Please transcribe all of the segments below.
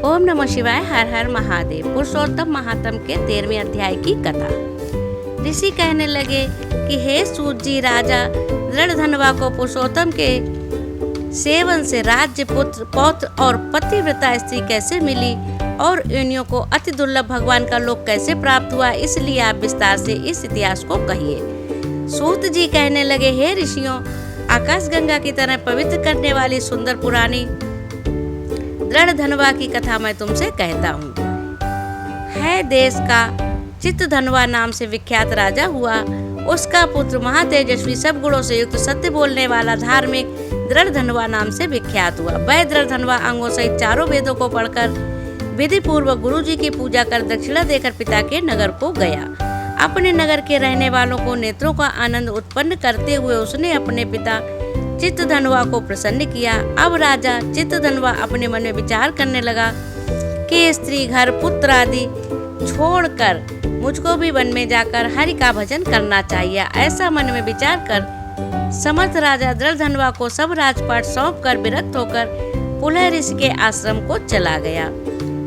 ओम नमः शिवाय। हर हर महादेव। पुरुषोत्तम महात्म के 13वें अध्याय की कथा। ऋषि कहने लगे कि हे सूत जी, राजा दृढ़धनवा को पुरुषोत्तम के सेवन से राज्य, पुत्र, पौत्र और पतिव्रता स्त्री कैसे मिली और योनियों को अति दुर्लभ भगवान का लोक कैसे प्राप्त हुआ, इसलिए आप विस्तार से इस इतिहास को कहिए। सूत जी कहने लगे, हे ऋषियों, आकाश गंगा की तरह पवित्र करने वाली सुंदर पुरानी दृढ़धनवा की कथा मैं तुमसे कहता हूँ। है देश का चित्तधनवा नाम से विख्यात राजा हुआ। उसका पुत्र महातेजस्वी, सब गुणों से युक्त, सत्य बोलने वाला, धार्मिक दृढ़धनवा नाम से विख्यात हुआ। वह दृढ़धनवा अंगों सहित चारों वेदों को पढ़कर विधि पूर्वक गुरु जी की पूजा कर दक्षिणा देकर पिता के नगर को गया। अपने नगर के रहने वालों को नेत्रों का आनंद उत्पन्न करते हुए उसने अपने पिता चित्तधनवा को प्रसन्न किया। अब राजा चित्तधनवा अपने मन में विचार करने लगा कि स्त्री, घर, पुत्र आदि छोड़कर मुझको भी वन में जाकर हरि का भजन करना चाहिए। ऐसा मन में विचार कर समर्थ राजा दृढ़धनवा को सब राजपाट सौंप कर विरक्त होकर पुलह ऋषि के आश्रम को चला गया।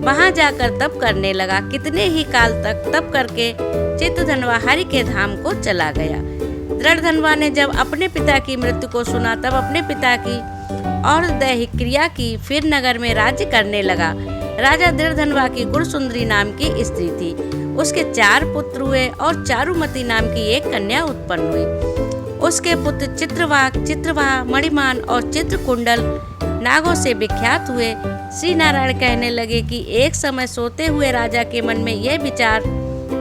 वहां जाकर तप करने लगा। कितने ही काल तक तप करके चित्तधनवा हरि के धाम को चला गया। दृढ़धनवा ने जब अपने पिता की मृत्यु को सुना, तब अपने पिता की और दैहिक क्रिया की, फिर नगर में राज्य करने लगा। राजा दृढ़धनवा की गुणसुंदरी नाम की स्त्री थी। उसके 4 पुत्र हुए और चारुमती नाम की एक कन्या उत्पन्न हुई। उसके पुत्र चित्रवाह, मणिमान और चित्रकुंडल नागों से विख्यात हुए। श्री नारायण कहने लगे कि एक समय सोते हुए राजा के मन में यह विचार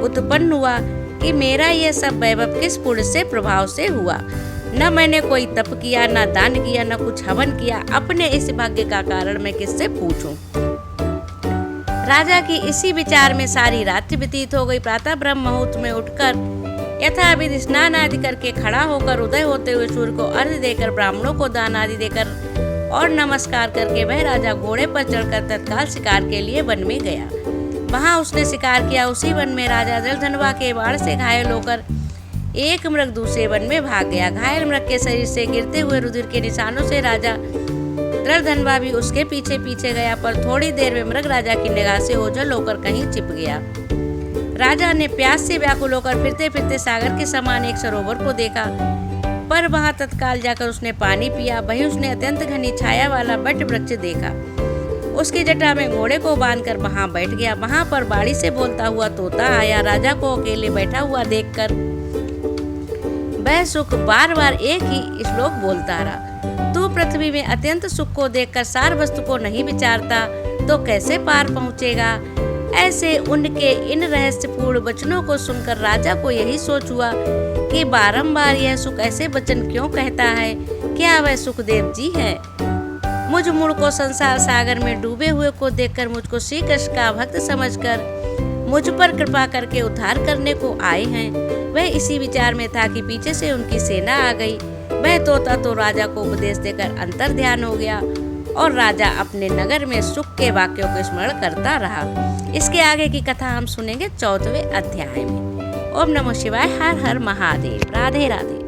उत्पन्न हुआ कि मेरा यह सब वैभव किस पुण्य से प्रभाव से हुआ। न मैंने कोई तप किया, न दान किया, न कुछ हवन किया। अपने इस भाग्य का कारण मैं किससे पूछूं। राजा की इसी विचार में सारी रात्रि व्यतीत हो गई। प्रातः ब्रह्म मुहूर्त में उठकर यथाविधि स्नान आदि करके खड़ा होकर उदय होते हुए सूर्य को अर्घ्य देकर, ब्राह्मणों को दान आदि देकर और नमस्कार करके वह राजा घोड़े पर चढ़कर तत्काल शिकार के लिए वन में गया। वहां उसने शिकार किया। उसी वन में राजा दृढ़धनवा के बाण से घायल होकर एक मृग दूसरे वन में भाग गया। घायल मृग के शरीर से गिरते हुए रुधिर के निशानों से राजा दृढ़धनवा भी उसके पीछे पीछे गया, पर थोड़ी देर में मृग राजा की निगाह से ओझल होकर कहीं छिप गया। राजा ने प्यास से व्याकुल होकर फिरते फिरते सागर के समान एक सरोवर को देखा, पर वहां तत्काल जाकर उसने पानी पिया। वहीं उसने अत्यंत घनी छाया वाला बट वृक्ष देखा। उसकी जटा में घोड़े को बांधकर वहां बैठ गया। वहां पर बाड़ी से बोलता हुआ तोता आया। राजा को अकेले बैठा हुआ देखकर वह सुख बार बार एक ही श्लोक बोलता रहा, तू पृथ्वी में अत्यंत सुख को देखकर सार वस्तु को नहीं विचारता तो कैसे पार पहुंचेगा। ऐसे उनके इन रहस्यपूर्ण वचनों को सुनकर राजा को यही सोच हुआ कि बारंबार यह सुख ऐसे वचन क्यों कहता है। क्या वह सुखदेव जी है? मुझ मूढ़ को संसार सागर में डूबे हुए को देखकर मुझको श्री कृष्ण का भक्त समझकर मुझ पर कृपा करके उद्धार करने को आए हैं। वह इसी विचार में था कि पीछे से उनकी सेना आ गई। वह तोता तो राजा को उपदेश देकर अंतर ध्यान हो गया और राजा अपने नगर में सुख के वाक्यों को स्मरण करता रहा। इसके आगे की कथा हम सुनेंगे 14वें अध्याय में। ओम नमः शिवाय। हर हर महादेव। राधे राधे।